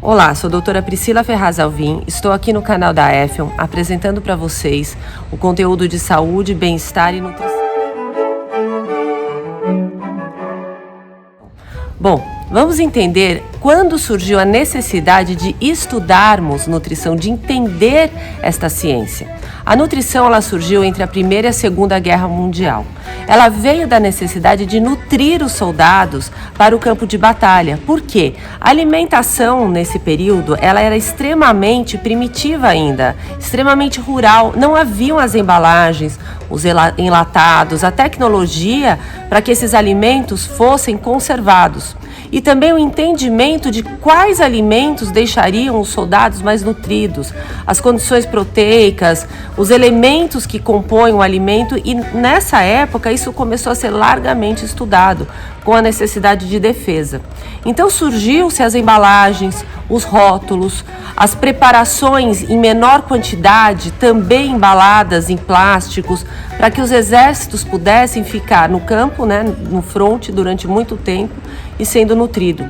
Olá, sou a doutora Priscila Ferraz Alvim, estou aqui no canal da Effion apresentando para vocês o conteúdo de saúde, bem-estar e nutrição. Bom, vamos entender quando surgiu a necessidade de estudarmos nutrição, de entender esta ciência. A nutrição ela surgiu entre a Primeira e a Segunda Guerra Mundial. Ela veio da necessidade de nutrir os soldados para o campo de batalha. Por quê? A alimentação nesse período ela era extremamente primitiva ainda, extremamente rural. Não haviam as embalagens, os enlatados, a tecnologia para que esses alimentos fossem conservados. E também o entendimento de quais alimentos deixariam os soldados mais nutridos, as condições proteicas, os elementos que compõem o alimento, e nessa época isso começou a ser largamente estudado com a necessidade de defesa. Então surgiu-se as embalagens, os rótulos, as preparações em menor quantidade, também embaladas em plásticos, para que os exércitos pudessem ficar no campo, no fronte durante muito tempo e sendo nutrido.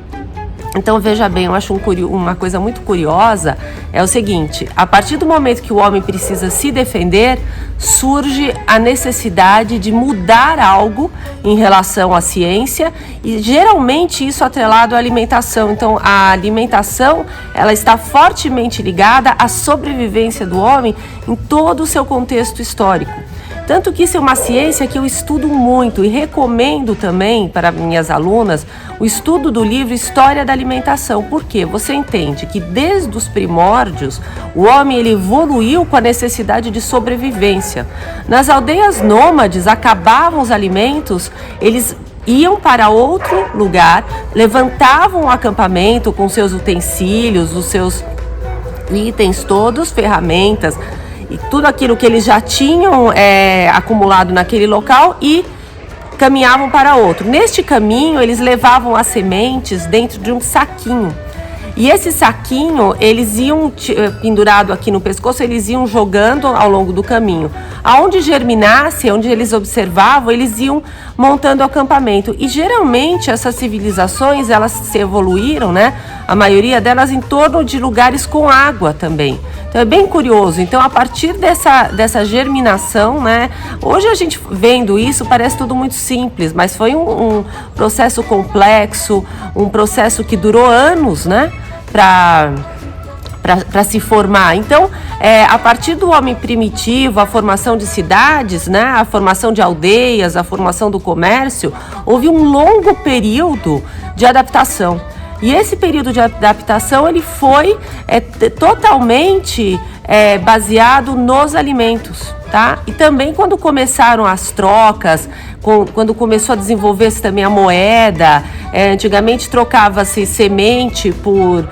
Então veja bem, eu acho uma coisa muito curiosa, é o seguinte: a partir do momento que o homem precisa se defender, surge a necessidade de mudar algo em relação à ciência, e geralmente isso atrelado à alimentação. Então a alimentação ela está fortemente ligada à sobrevivência do homem em todo o seu contexto histórico. Tanto que isso é uma ciência que eu estudo muito e recomendo também para minhas alunas o estudo do livro História da Alimentação. Porque você entende que desde os primórdios o homem ele evoluiu com a necessidade de sobrevivência. Nas aldeias nômades acabavam os alimentos, eles iam para outro lugar, levantavam o acampamento com seus utensílios, os seus itens todos, ferramentas, e tudo aquilo que eles já tinham acumulado naquele local, e caminhavam para outro. Neste caminho, eles levavam as sementes dentro de um saquinho. E esse saquinho, eles iam pendurado aqui no pescoço, eles iam jogando ao longo do caminho. Aonde germinasse, onde eles observavam, eles iam montando o acampamento. E geralmente essas civilizações, elas se evoluíram, a maioria delas em torno de lugares com água também. Então é bem curioso. Então a partir dessa germinação, hoje a gente vendo isso parece tudo muito simples, mas foi um processo complexo, um processo que durou anos, para se formar. Então, a partir do homem primitivo, a formação de cidades, a formação de aldeias, a formação do comércio, houve um longo período de adaptação. E esse período de adaptação ele foi totalmente baseado nos alimentos, tá? E também quando começaram as trocas, quando começou a desenvolver-se também a moeda, antigamente trocava-se semente por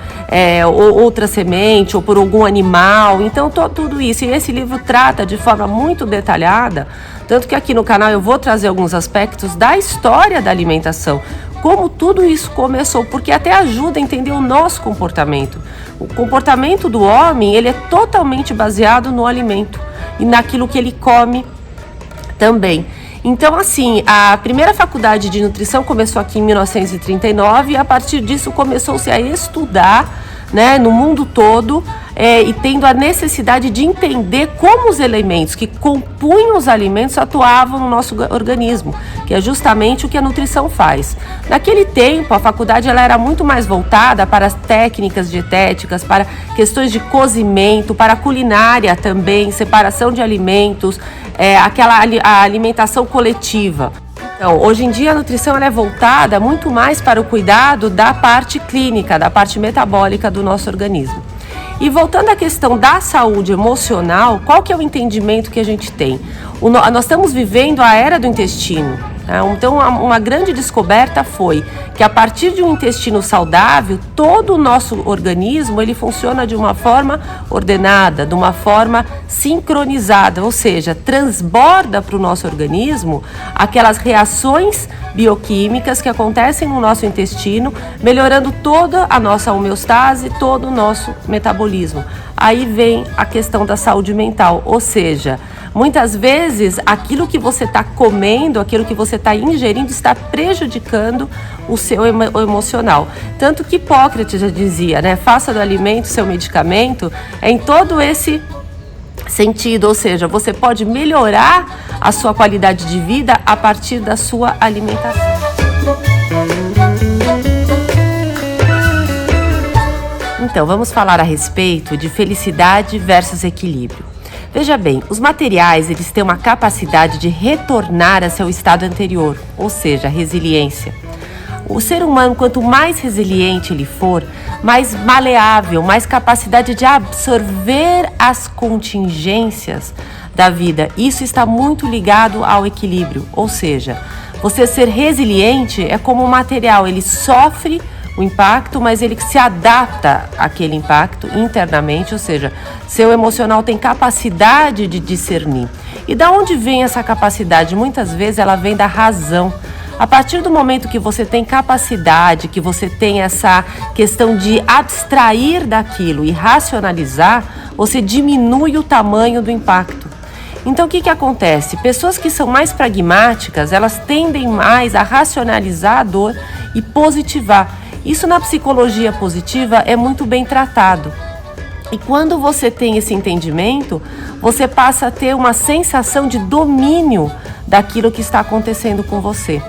outra semente ou por algum animal. Então tudo isso, e esse livro trata de forma muito detalhada, tanto que aqui no canal eu vou trazer alguns aspectos da história da alimentação, como tudo isso começou, porque até ajuda a entender o nosso comportamento. O comportamento do homem, ele é totalmente baseado no alimento e naquilo que ele come também. Então, assim, a primeira faculdade de nutrição começou aqui em 1939 e a partir disso começou-se a estudar, no mundo todo, e tendo a necessidade de entender como os elementos que compunham os alimentos atuavam no nosso organismo, que é justamente o que a nutrição faz. Naquele tempo, a faculdade ela era muito mais voltada para as técnicas dietéticas, para questões de cozimento, para a culinária também, separação de alimentos, a alimentação coletiva. Então, hoje em dia a nutrição ela é voltada muito mais para o cuidado da parte clínica, da parte metabólica do nosso organismo. E voltando à questão da saúde emocional, qual que é o entendimento que a gente tem? Nós estamos vivendo a era do intestino. Então, uma grande descoberta foi que a partir de um intestino saudável, todo o nosso organismo ele funciona de uma forma ordenada, de uma forma sincronizada, ou seja, transborda para o nosso organismo aquelas reações bioquímicas que acontecem no nosso intestino, melhorando toda a nossa homeostase, todo o nosso metabolismo. Aí vem a questão da saúde mental, ou seja, muitas vezes aquilo que você está comendo, aquilo que você está ingerindo está prejudicando o seu emocional. Tanto que Hipócrates já dizia, né? Faça do alimento seu medicamento, em todo esse sentido, ou seja, você pode melhorar a sua qualidade de vida a partir da sua alimentação. Então, vamos falar a respeito de felicidade versus equilíbrio. Veja bem, os materiais, eles têm uma capacidade de retornar a seu estado anterior, ou seja, resiliência. O ser humano, quanto mais resiliente ele for, mais maleável, mais capacidade de absorver as contingências da vida. Isso está muito ligado ao equilíbrio, ou seja, você ser resiliente é como um material, ele sofre o impacto, mas ele se adapta àquele impacto internamente, ou seja, seu emocional tem capacidade de discernir. E da onde vem essa capacidade? Muitas vezes ela vem da razão. A partir do momento que você tem capacidade, que você tem essa questão de abstrair daquilo e racionalizar, você diminui o tamanho do impacto. Então, o que acontece? Pessoas que são mais pragmáticas, elas tendem mais a racionalizar a dor e positivar. Isso na psicologia positiva é muito bem tratado. E quando você tem esse entendimento, você passa a ter uma sensação de domínio daquilo que está acontecendo com você.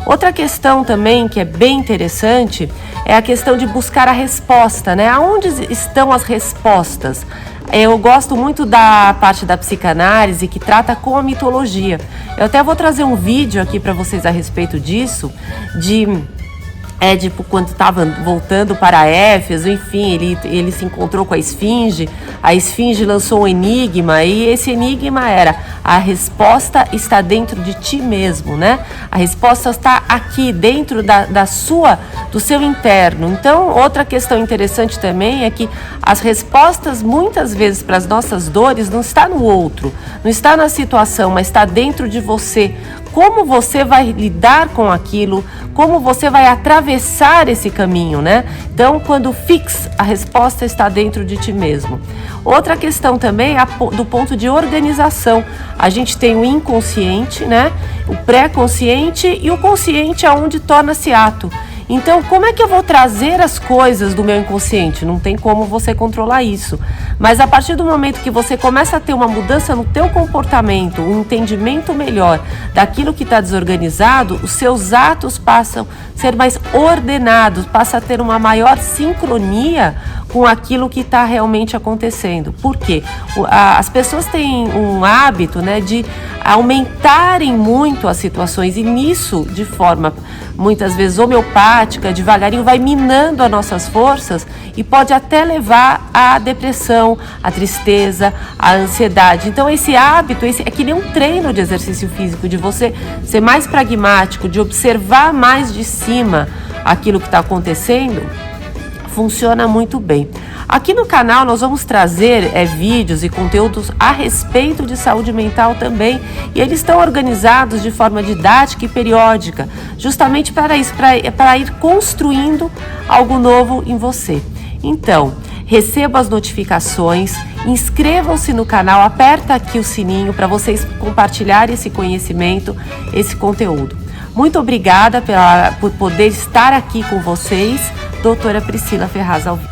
Outra questão também que é bem interessante é a questão de buscar a resposta, né? Aonde estão as respostas? Eu gosto muito da parte da psicanálise que trata com a mitologia. Eu até vou trazer um vídeo aqui para vocês a respeito disso, de Édipo, quando estava voltando para Éfeso, enfim, ele se encontrou com a Esfinge lançou um enigma, e esse enigma era: a resposta está dentro de ti mesmo, né? A resposta está aqui, dentro do seu interno. Então, outra questão interessante também é que as respostas, muitas vezes, para as nossas dores, não está no outro, não está na situação, mas está dentro de você. Como você vai lidar com aquilo, como você vai atravessar esse caminho, né? Então, quando a resposta está dentro de ti mesmo. Outra questão também é do ponto de organização. A gente tem o inconsciente, né? O pré-consciente e o consciente, aonde torna-se ato. Então, como é que eu vou trazer as coisas do meu inconsciente? Não tem como você controlar isso. Mas a partir do momento que você começa a ter uma mudança no teu comportamento, um entendimento melhor daquilo que está desorganizado, os seus atos passam a ser mais ordenados, passam a ter uma maior sincronia com aquilo que está realmente acontecendo. Por quê? As pessoas têm um hábito, né, de aumentarem muito as situações, e nisso, de forma muitas vezes homeopática, devagarinho, vai minando as nossas forças e pode até levar à depressão, à tristeza, à ansiedade. Então, esse hábito é que nem um treino de exercício físico, de você ser mais pragmático, de observar mais de cima aquilo que está acontecendo, funciona muito bem. Aqui no canal nós vamos trazer vídeos e conteúdos a respeito de saúde mental também, e eles estão organizados de forma didática e periódica, justamente para isso, para ir construindo algo novo em você. Então, receba as notificações, inscrevam-se no canal, aperta aqui o sininho para vocês compartilharem esse conhecimento, esse conteúdo. Muito obrigada por poder estar aqui com vocês, doutora Priscila Ferraz Alvim.